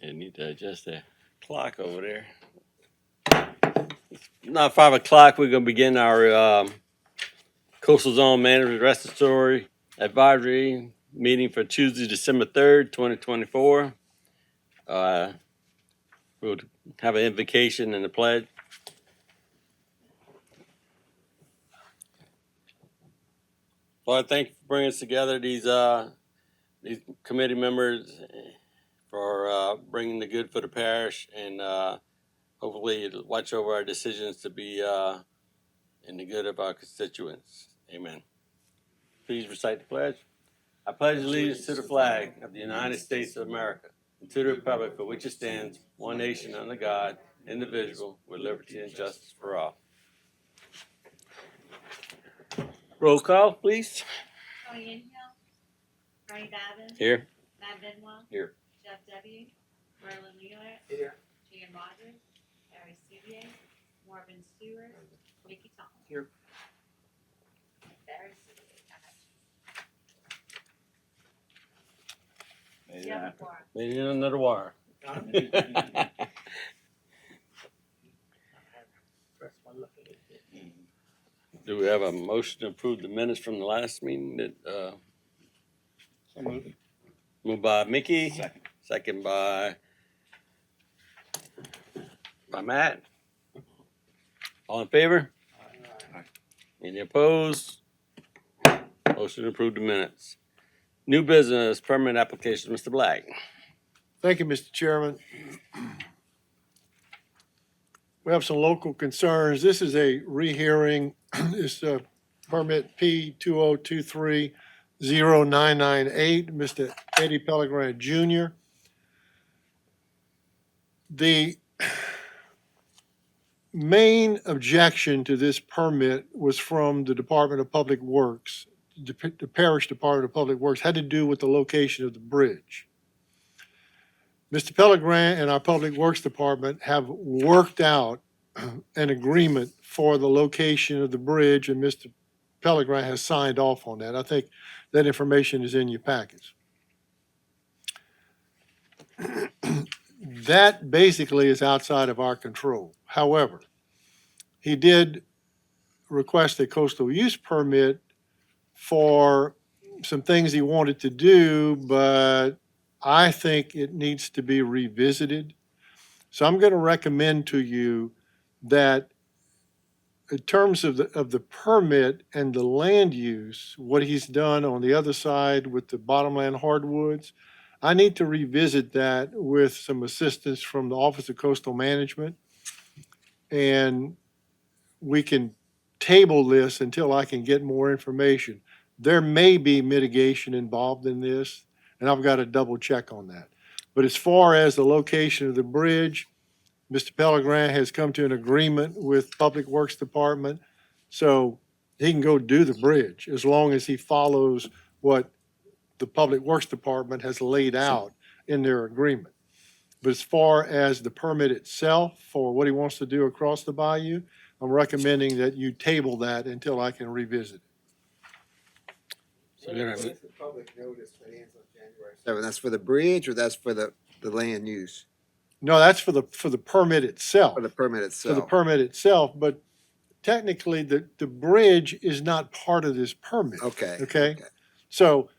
I need to adjust the clock over there. Now 5 o'clock, we're gonna begin our coastal zone management regulatory advisory meeting for Tuesday, December 3rd, 2024. We'll have an invocation and a pledge. Lord, thank you for bringing us together, these committee members, for bringing the good for the parish, and hopefully it'll watch over our decisions to be in the good of our constituents. Amen. Please recite the pledge. I pledge allegiance to the flag of the United States of America and to the republic for which it stands, one nation under God, indivisible, with liberty and justice for all. Roll call, please. Tony Inhill. Bernie Babin. Here. Matt Bidwell. Here. Jeff W. Merlin Wheeler. Here. Jan Rogers. Harry Sevier. Marvin Stewart. Mickey Thomas. Here. Barry Sevier. Made Yeah, before. Made it under the wire. Do we have a motion to approve the minutes from the last meeting that, moved by Mickey? Second by Matt. All in favor? Any opposed? Motion to approve the minutes. New business permit application, Mr. Black. Thank you, Mr. Chairman. We have some local concerns. This is a rehearing. It's permit P 2023-0998, Mr. Eddie Pellegrin Jr. The main objection to this permit was from the Department of Public Works. The Parish Department of Public Works had to do with the location of the bridge. Mr. Pellegrin and our Public Works Department have worked out an agreement for the location of the bridge, and Mr. Pellegrin has signed off on that. I think that information is in your packets. That basically is outside of our control. However, he did request a coastal use permit for some things he wanted to do, but I think it needs to be revisited. So I'm going to recommend to you that in terms of the permit and the land use, what he's done on the other side with the bottomland hardwoods, I need to revisit that with some assistance from the Office of Coastal Management. And we can table this until I can get more information. There may be mitigation involved in this, and I've got to double check on that. But as far as the location of the bridge, Mr. Pellegrin has come to an agreement with Public Works Department, so he can go do the bridge as long as he follows what the Public Works Department has laid out in their agreement. But as far as the permit itself for what he wants to do across the bayou, I'm recommending that you table that until I can revisit it. So we're What's gonna- the public notice that ends on January 7th? That's for the bridge, or that's for the land use, No, that's for the permit itself. for the permit For itself? the permit itself, but technically the bridge is not part of this permit. Okay. Okay. So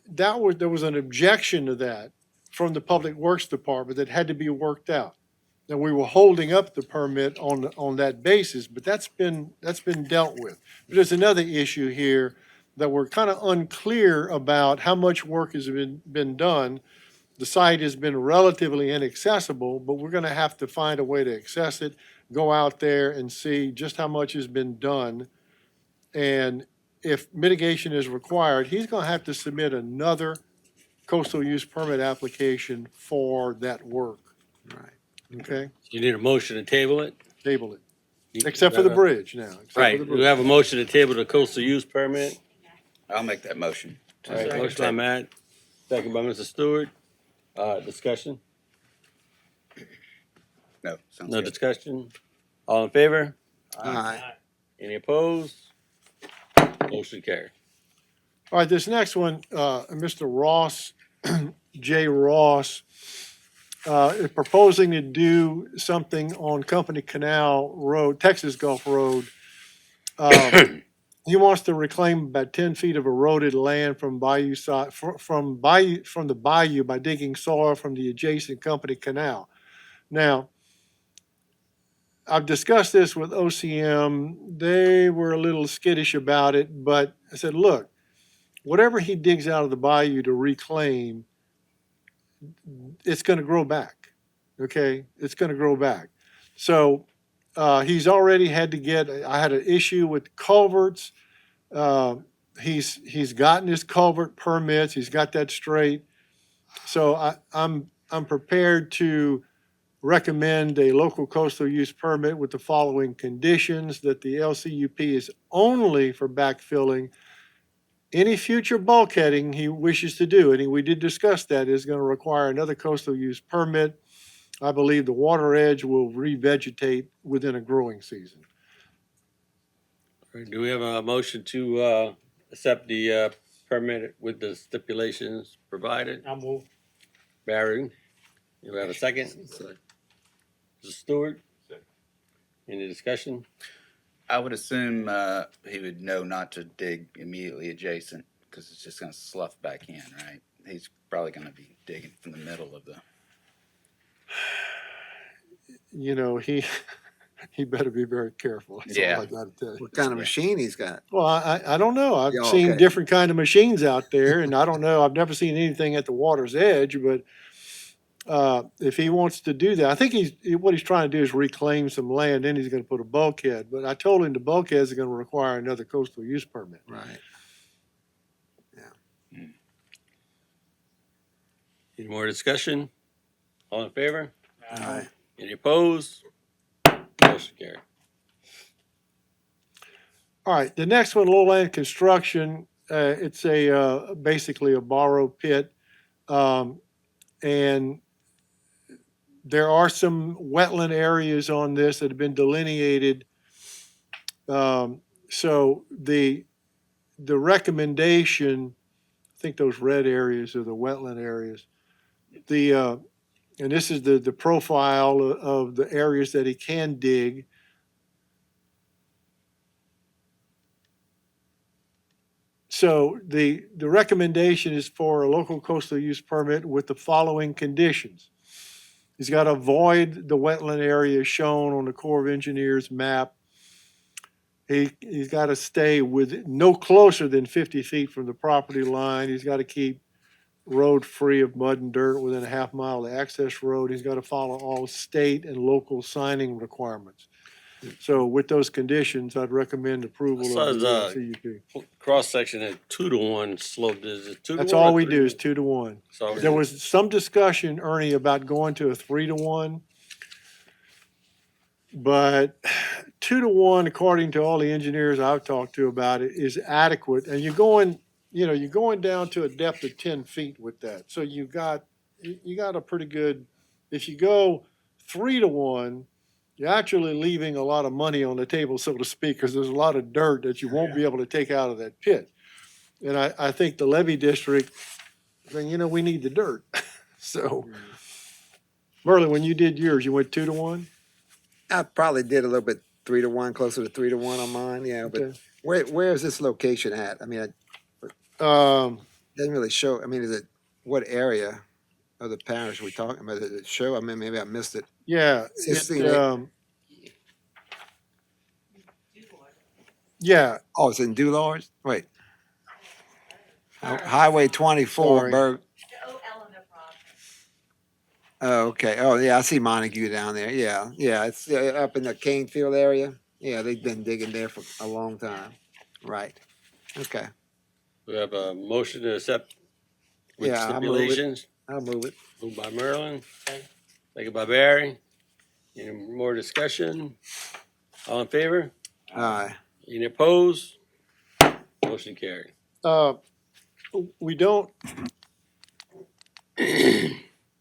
there was an objection to that from the Public Works Department that had to be worked out. And we were holding up the permit on that basis, but that's been dealt with. But there's another issue here that we're kind of unclear about how much work has been done. The site has been relatively inaccessible, but we're going to have to find a way to access it, go out there and see just how much has been done. And if mitigation is required, he's going to have to submit another coastal use permit application for that work. Right. Okay? You need a motion to table it? Table it, except for the bridge now. except for Right, the we bridge. have a motion to table the coastal use permit. I'll make that motion. All right, motion by Matt, second by Mr. Stewart. Discussion? No, sounds No good. discussion? All in favor? Aye. Any opposed? Motion carried. All right, this next one, Mr. Ross, J. Ross, is proposing to do something on Company Canal Road, Texas Gulf Road. He wants to reclaim about 10 feet of eroded land from bayou side, from the bayou by digging soil from the adjacent Company Canal. Now, I've discussed this with OCM. They were a little skittish about it, but I said, look, whatever he digs out of the bayou to reclaim, it's going to grow back. Okay, it's going to grow back. So he's already had to get. I had an issue with culverts. He's gotten his culvert permits. He's got that straight. So I'm prepared to recommend a local coastal use permit with the following conditions: that the LCUP is only for backfilling. Any future bulkheading he wishes to do, and we did discuss that, is going to require another coastal use permit. I believe the water edge will revegetate within a growing season. Do we have a motion to accept the permit with the stipulations provided? I move. Barry, you have a second? Mr. Stewart? Any discussion? I would assume he would know not to dig immediately adjacent because it's just going to slough back in, right? He's probably going to be digging from the middle of the. You know, he better be very careful. That's Yeah. all I got to tell you. What kind of machine he's got? Well, I don't know. I've Yeah, seen okay. different kind of machines out there, and I don't know. I've never seen anything at the water's edge, but if he wants to do that, I think what he's trying to do is reclaim some land, then he's going to put a bulkhead. But I told him the bulkheads are going to require another coastal use permit. Right. Any more discussion? All in favor? Aye. Any opposed? Motion carried. All right, the next one, lowland construction. It's basically a borrow pit, and there are some wetland areas on this that have been delineated. So the recommendation, I think those red areas are the wetland areas. And this is the profile of the areas that he can dig. So the recommendation is for a local coastal use permit with the following conditions. He's got to avoid the wetland area shown on the Corps of Engineers map. He's got to stay with no closer than 50 feet from the property line. He's got to keep road free of mud and dirt within a half mile of the access road. He's got to follow all state and local signing requirements. So with those conditions, I'd recommend approval of the CUP. Cross section at 2-to-1 slope. Is it 2-to-1? That's all we do is 2-to-1. So There was some discussion, Ernie, about going to a 3-to-1. But 2-to-1, according to all the engineers I've talked to about it, is adequate. And you're going down to a depth of 10 feet with that. So you got a pretty good, if you go 3-to-1, you're actually leaving a lot of money on the table, so to speak, because there's a lot of dirt that you won't be able to take out of that pit. And I think the levee district, saying, we need the dirt. So, Merlin, when you did yours, you went 2-to-1? I probably did a little bit 3-to-1, closer to 3-to-1 on mine, yeah, but Okay. where is this location at? I mean, it doesn't really show, I mean, is it, what area of the parish are we talking about? Does it show? I mean, maybe I missed it. Yeah. It's it, the- Yeah, Oh, it's in Dulars? Wait. Highway 24, Sorry. Berg. The OL in the process. Oh, okay. Oh, yeah, I see Montague down there. Yeah, yeah, it's up in the Canefield area. Yeah, they've been digging there for a long time. Right. Okay. we have a motion to accept with Yeah, I'll move it. stipulations. I'll move it. Moved by Merlin, second by Barry. Any more discussion? All in favor? Aye. Any opposed? Motion carried. we don't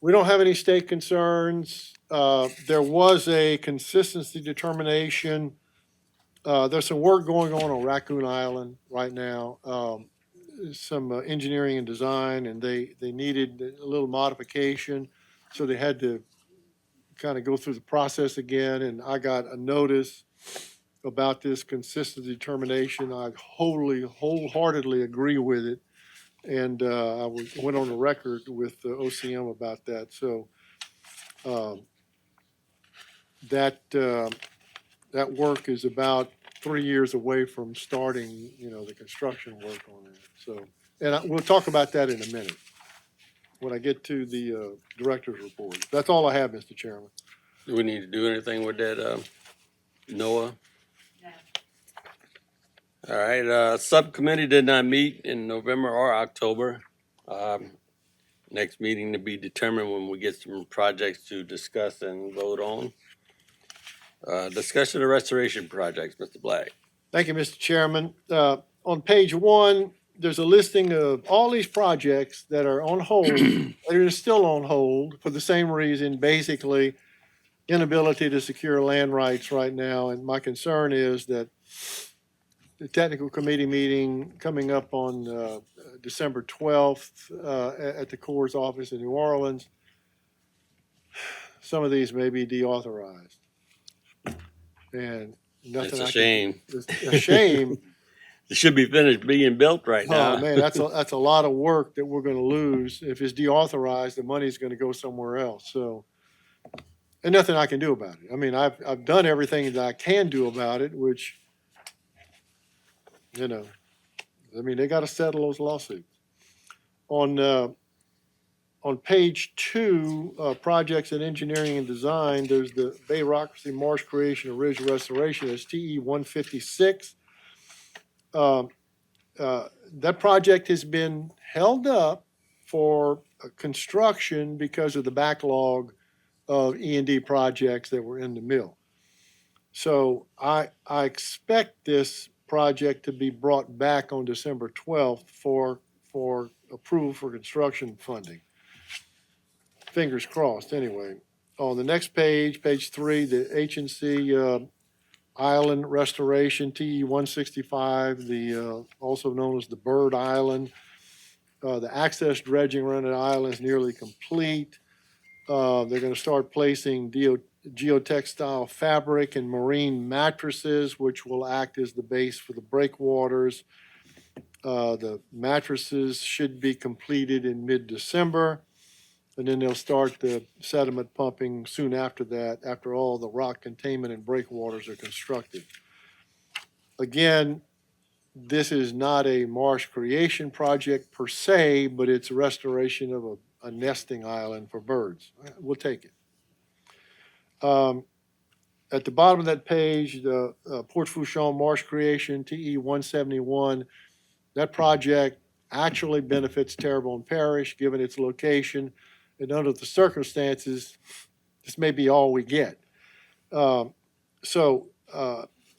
have any state concerns. There was a consistency determination. There's some work going on Raccoon Island right now. Some engineering and design, and they needed a little modification. So they had to kind of go through the process again, and I got a notice about this consistent determination. I wholeheartedly agree with it. And went on the record with the OCM about that. So um, that work is about 3 years away from starting, the construction work on it. So, and we'll talk about that in a minute when I get to the director's report. That's all I have, Mr. Chairman. Do we need to do anything with that, Noah? No. All right, subcommittee did not meet in November or October. Next meeting to be determined when we get some projects to discuss and vote on. Discussion of restoration projects, Mr. Black. Thank you, Mr. Chairman. On page 1, there's a listing of all these projects that are on hold, that are still on hold for the same reason, basically inability to secure land rights right now. And my concern is that the technical committee meeting coming up on December 12th at the Corps' office in New Orleans, some of these may be deauthorized. And nothing It's I a can- shame. It's a shame. It should be finished being built right now. Oh, man, that's a lot of work that we're gonna lose. If it's deauthorized, the money's gonna go somewhere else, so. And nothing I can do about it. I mean, I've done everything that I can do about it, which, they gotta settle those lawsuits. On page 2, projects in engineering and design, there's the Bayrockracy Marsh Creation and Ridge Restoration, it's TE 156. That project has been held up for construction because of the backlog of E&D projects that were in the mill. So I expect this project to be brought back on December 12th for approval for construction funding. Fingers crossed, anyway. On the next page, page 3, the H&C Island Restoration, TE 165, also known as the Bird Island. The access dredging around the island is nearly complete. They're going to start placing geotextile fabric and marine mattresses, which will act as the base for the breakwaters. The mattresses should be completed in mid-December, and then they'll start the sediment pumping soon after that, after all the rock containment and breakwaters are constructed. Again, this is not a marsh creation project per se, but it's a restoration of a nesting island for birds. We'll take it. At the bottom of that page, the Port Fourchon Marsh Creation, TE 171, that project actually benefits Terrebonne Parish, given its location, and under the circumstances, this may be all we get. So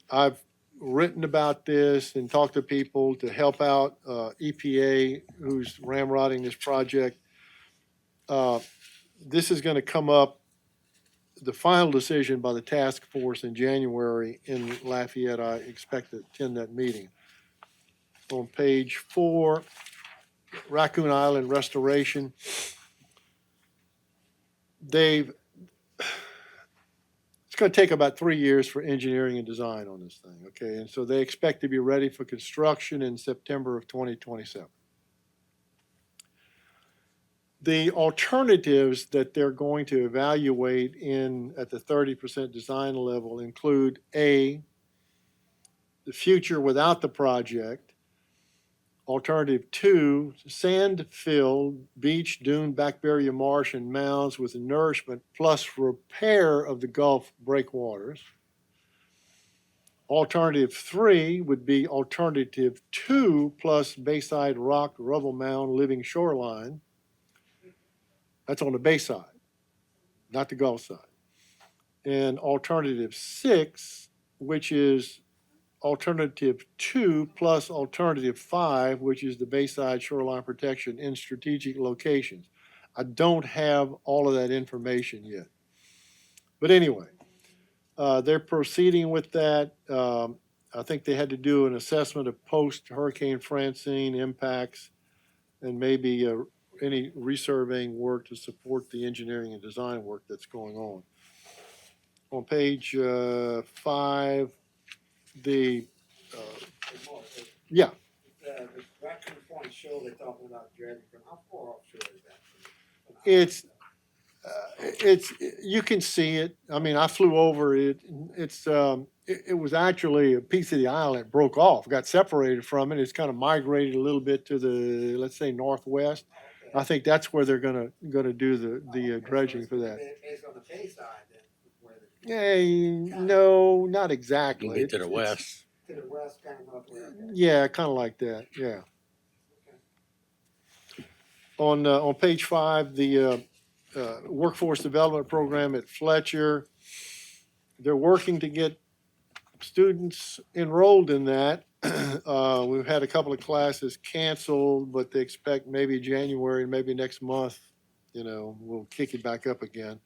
I've written about this and talked to people to help out EPA, who's ramrodding this project. This is going to come up, the final decision by the task force in January in Lafayette. I expect to attend that meeting. On page 4, Raccoon Island Restoration. It's going to take about 3 years for engineering and design on this thing, okay? And so they expect to be ready for construction in September of 2027. The alternatives that they're going to evaluate at the 30% design level include A, the future without the project. Alternative 2, sand-filled beach, dune, backbarrier marsh, and mounds with nourishment plus repair of the Gulf breakwaters. Alternative 3 would be alternative 2 plus bayside rock, rubble mound, living shoreline. That's on the bay side, not the Gulf side. And alternative 6, which is alternative 2 plus alternative 5, which is the bayside shoreline protection in strategic locations. I don't have all of that information yet. But anyway, they're proceeding with that. I think they had to do an assessment of post-Hurricane Francine impacts and maybe any resurveying work to support the engineering and design work that's going on. On page 5, the, yeah, The Raccoon Point show they're talking about dredging from, how far offshore is that? it's, you can see it. I mean, I flew over it. It was actually a piece of the island that broke off, got separated from it. It's kind of migrated a little bit to the, let's say, northwest. I think that's where they're gonna do the dredging for that. It's on the bay side then, where the, Yeah, no, not exactly. You get to the It's west. to the west, kind of northwest. Yeah, kind of like that. Yeah. On page 5, the workforce development program at Fletcher, they're working to get students enrolled in that. We've had a couple of classes canceled, but they expect maybe January, maybe next month, we'll kick it back up again.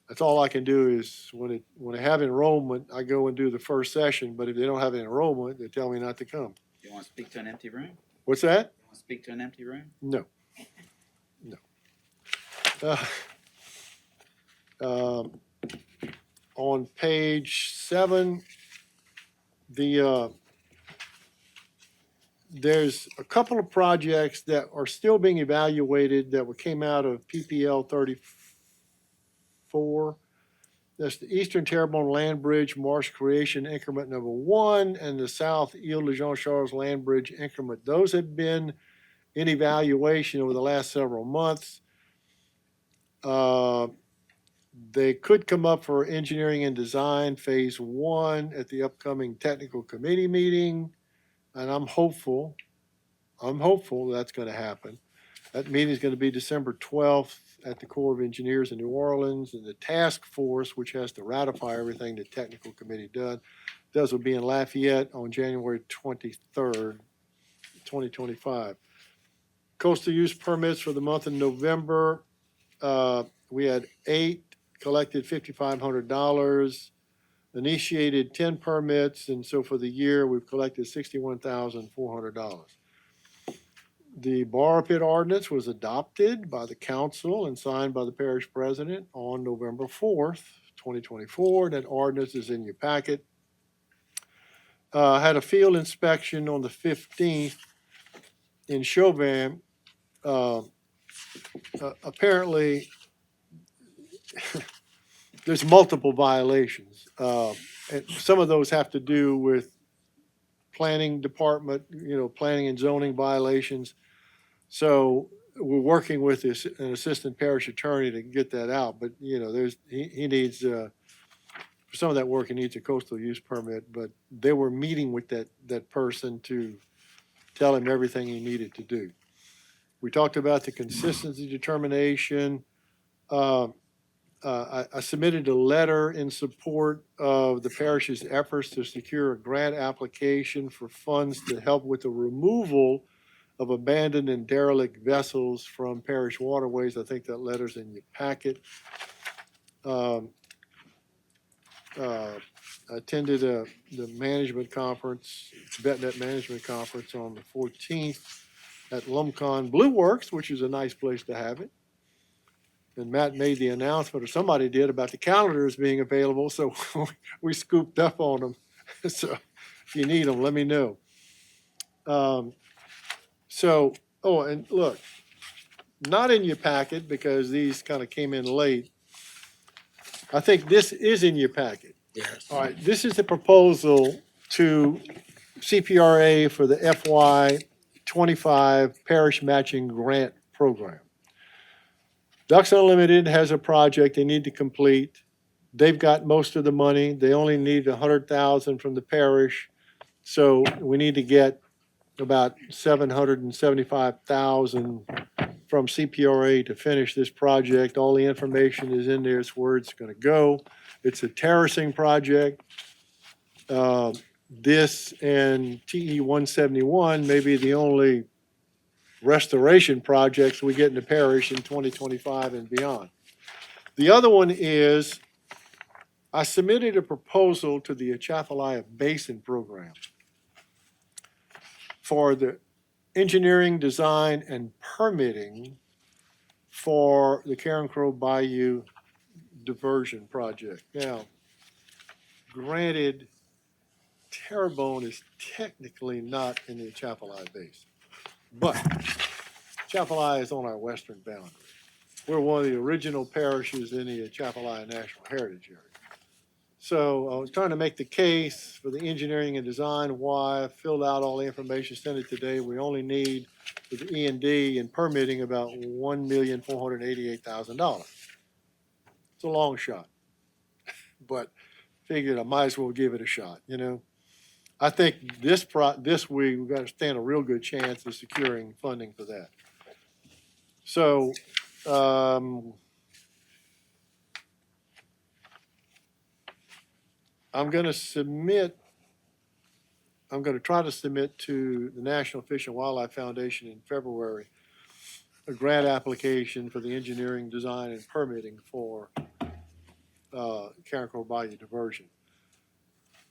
That's all I can do is when I have enrollment, I go and do the first session, but if they don't have an enrollment, they tell me not to come. You want to speak to an empty room? What's that? You want to speak to an empty room? No. On page 7, there's a couple of projects that are still being evaluated that came out of PPL 34. That's the Eastern Terrebonne Land Bridge Marsh Creation Increment Number 1 and the South Ile de Jean Charles Land Bridge Increment. Those have been in evaluation over the last several months. They could come up for engineering and design phase 1 at the upcoming technical committee meeting, and I'm hopeful that's going to happen. That meeting is going to be December 12th at the Corps of Engineers in New Orleans, and the task force, which has to ratify everything the technical committee does will be in Lafayette on January 23rd, 2025. Coastal use permits for the month of November. We had 8, collected $5,500, initiated 10 permits, and so for the year, we've collected $61,400. The borrow pit ordinance was adopted by the council and signed by the parish president on November 4th, 2024. That ordinance is in your packet. Had a field inspection on the 15th in Chauvin. Apparently, there's multiple violations. And some of those have to do with planning department, planning and zoning violations. So we're working with an assistant parish attorney to get that out. But, he needs, for some of that work, he needs a coastal use permit. But they were meeting with that person to tell him everything he needed to do. We talked about the consistency determination. I submitted a letter in support of the parish's efforts to secure a grant application for funds to help with the removal of abandoned and derelict vessels from parish waterways. I think that letter's in your packet. Attended the management conference, BetNet management conference on the 14th at Lumcon Blue Works, which is a nice place to have it. And Matt made the announcement, or somebody did, about the calendars being available, so we scooped up on them. So if you need them, let me know. And look, not in your packet because these kind of came in late. I think this is in your packet. Yes. All right, this is a proposal to CPRA for the FY25 Parish Matching Grant Program. Ducks Unlimited has a project they need to complete. They've got most of the money. They only need $100,000 from the parish. So we need to get about $775,000 from CPRA to finish this project. All the information is in there. It's where it's going to go. It's a terracing project. This and TE 171 may be the only restoration projects we get in the parish in 2025 and beyond. The other one is I submitted a proposal to the Atchafalaya Basin Program for the engineering, design, and permitting for the Karen Crow Bayou diversion project. Now, granted, Terrebonne is technically not in the Chapelized Basin, but Chapelized is on our western boundary. We're one of the original parishes in the Chapelized National Heritage Area. So I was trying to make the case for the engineering and design why I filled out all the information, sent it today. We only need for the E&D and permitting about $1,488,000. It's a long shot, but figured I might as well give it a shot, you know? I think this week, we've got to stand a real good chance of securing funding for that. So, I'm gonna try to submit to the National Fish and Wildlife Foundation in February a grant application for the engineering, design, and permitting for Karen Crow Bayou diversion.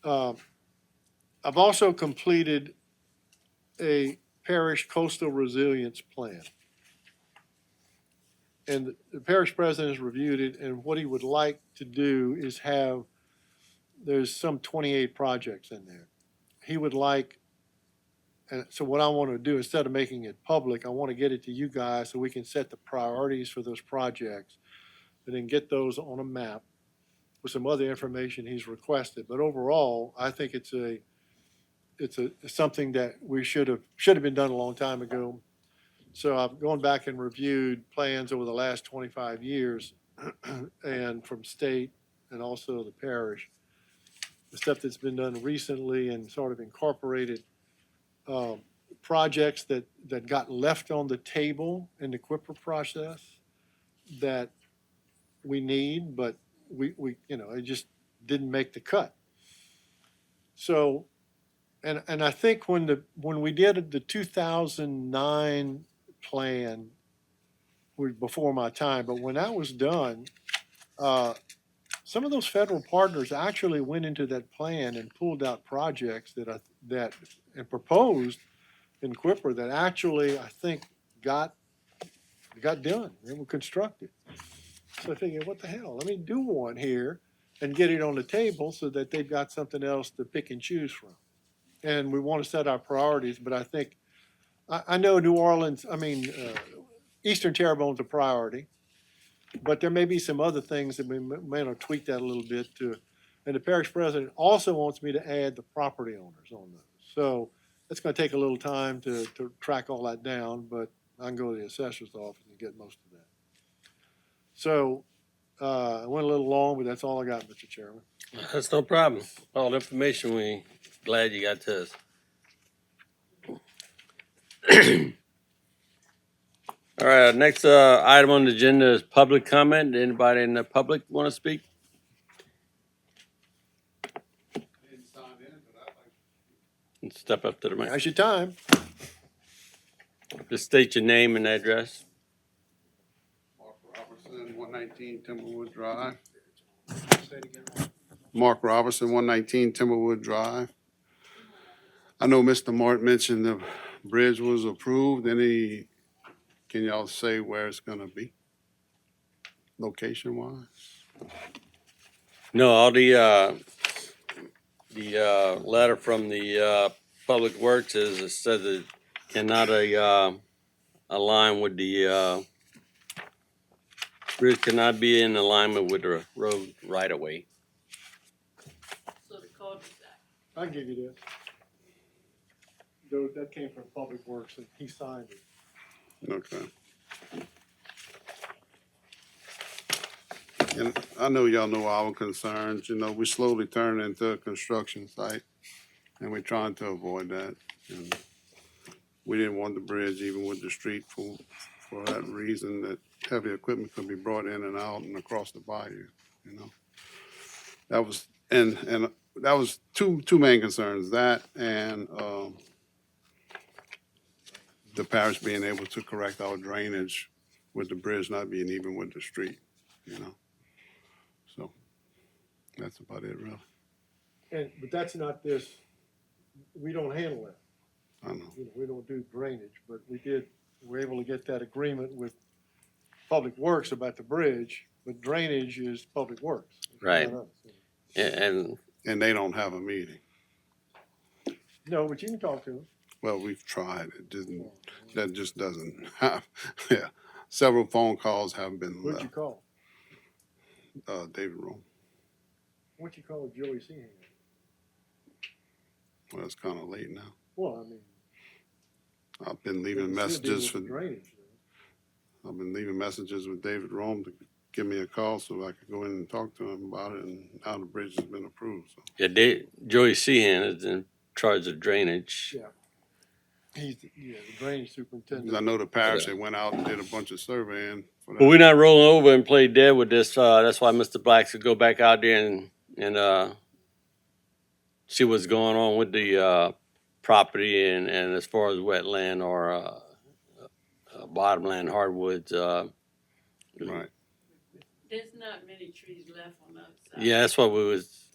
I've also completed a parish coastal resilience plan. And the parish president has reviewed it, and what he would like to do is there's some 28 projects in there. He would like, and so what I want to do, instead of making it public, I want to get it to you guys so we can set the priorities for those projects and then get those on a map with some other information he's requested. But overall, I think it's something that we should have been done a long time ago. So I've gone back and reviewed plans over the last 25 years and from state and also the parish, the stuff that's been done recently and sort of incorporated projects that got left on the table in the QIPR process that we need, but we it just didn't make the cut. So, and I think when we did the 2009 plan, before my time, but when that was done, some of those federal partners actually went into that plan and pulled out projects that and proposed in QIPR that actually I think got done. They were constructed. So I figured, what the hell? Let me do one here and get it on the table so that they've got something else to pick and choose from. And we want to set our priorities, but I think I know New Orleans. Eastern Terrebonne's a priority, but there may be some other things that we may want to tweak that a little bit to. And the parish president also wants me to add the property owners on those. So it's going to take a little time to track all that down, but I can go to the assessor's office and get most of that. So I went a little long, but that's all I got, Mr. Chairman. That's no problem. All the information, we glad you got to us. All right, next item on the agenda is public comment. Anybody in the public want to speak? Step up to the mic. Now's your time. Just state your name and address. Mark Robertson, 119 Timberwood Drive. Mark Robertson, 119 Timberwood Drive. I know Mr. Martin mentioned the bridge was approved. Can y'all say where it's gonna be? Location-wise? No, all the letter from the Public Works it says it cannot align with the bridge cannot be in alignment with the road right of way. So the cul-de-sac. I'll give you this. Though that came from Public Works and he signed it. Okay. And I know y'all know our concerns. We slowly turn into a construction site, and we're trying to avoid that. And we didn't want the bridge even with the street for that reason, that heavy equipment could be brought in and out and across the bayou. That was and that was two main concerns, that and the parish being able to correct our drainage with the bridge not being even with the street. So that's about it, really. But that's not this, we don't handle that. I know. We don't do drainage, but we're able to get that agreement with Public Works about the bridge, but drainage is Public Works. Right. not us. And they don't have a meeting. No, but you can talk to them. Well, we've tried, that just doesn't have, yeah. Several phone calls have been What'd you left, call? David Rome. What'd you call Joey Seahan? Well, it's kinda late now. Well, I mean. I've been leaving it should be messages with for, the drainage. I've been leaving messages with David Rome to give me a call so I could go in and talk to him about it, and now the bridge has been approved, so. yeah, Joey Seahan is in charge of drainage. Yeah. He's, the drainage superintendent. 'Cause I know the parish, they went out and did a bunch of surveying for But we're that. not rolling over and play dead with this. That's why Mr. Black should go back out there and see what's going on with the property and as far as wetland or bottomland hardwoods. Right, There's not many trees left on the other side. Yeah, that's what we was.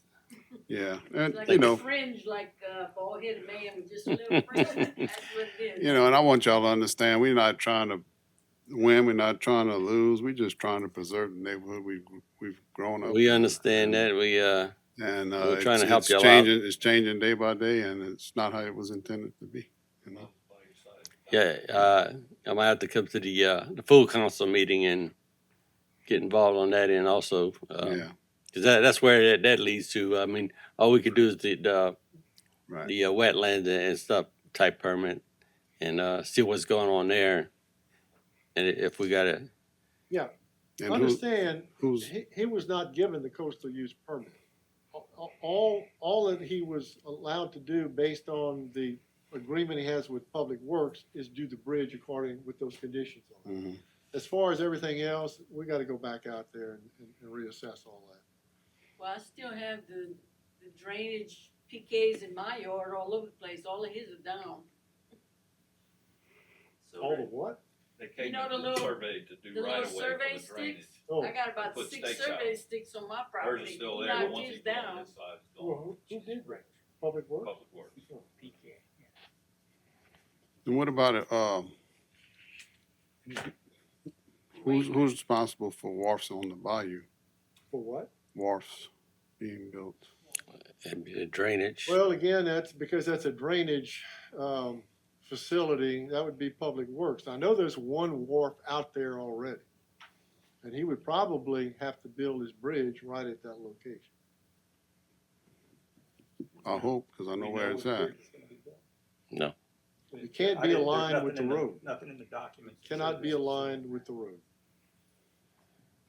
yeah, and, Like you a know, fringe, like a bald-headed man with just a little fringe. That's what it is. you know, and I want y'all to understand, we're not trying to win, we're not trying to lose, we're just trying to preserve the neighborhood we've grown up. We in. understand that. And we're trying to it's- help it's y'all out. changing, it's changing day by day, and it's not how it was intended to be, you know? Yeah, I might have to come to the full council meeting and get involved on that end also. Yeah, Cause that's where that leads to. I mean, all we could do is the right. wetlands and stuff type permit and see what's going on there. And if we gotta, Yeah, And understand, who's, he was not given the coastal use permit. All that he was allowed to do based on the agreement he has with Public Works is do the bridge according with those conditions on it. mhm. As far as everything else, we gotta go back out there and reassess all that. Well, I still have the drainage PKs in my yard all over the place. All of his are down. So All the what? They You came know and the did little- survey to do the right little away survey for the drainage. sticks? Oh, I got about Put 6 stakes out. survey sticks on my Hers property. is still He there, but knocked once his you go on down. this side, it's well, gone. who did that? Public Works? Public Works. And what about it, who's responsible for wharfs on the bayou, For what? wharfs being built? drainage. Well, again, that's because that's a drainage, facility, that would be Public Works. I know there's one wharf out there already. And he would probably have to build his bridge right at that location. I hope, cause I know where it's at. No. It can't be aligned with the road. Nothing in the documents. Cannot be aligned with the road.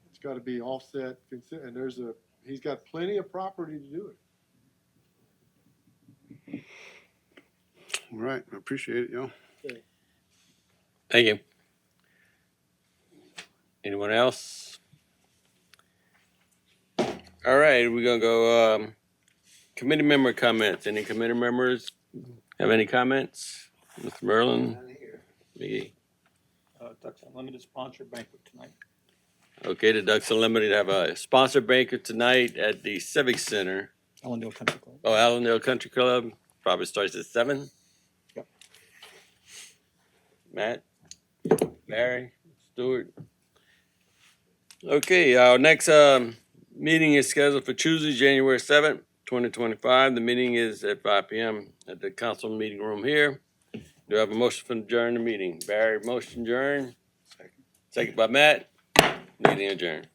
It's gotta be offset, and he's got plenty of property to do it. All right, I appreciate it, y'all. Thank you. Anyone else? All right, we're gonna go committee member comments. Any committee members have any comments? Mr. Merlin, McGee. Ducks Unlimited sponsor banquet tonight. Okay, the Ducks Unlimited have a sponsor banquet tonight at the Civic Center. Ellendale Country Club. Oh, Allendale Country Club. Probably starts at 7. Yep. Matt, Barry, Stewart. Okay, our next meeting is scheduled for Tuesday, January 7th, 2025. The meeting is at 5 p.m. at the council meeting room here. Do I have a motion to adjourn the meeting? Barry, motion adjourn. Second by Matt. Meeting adjourned.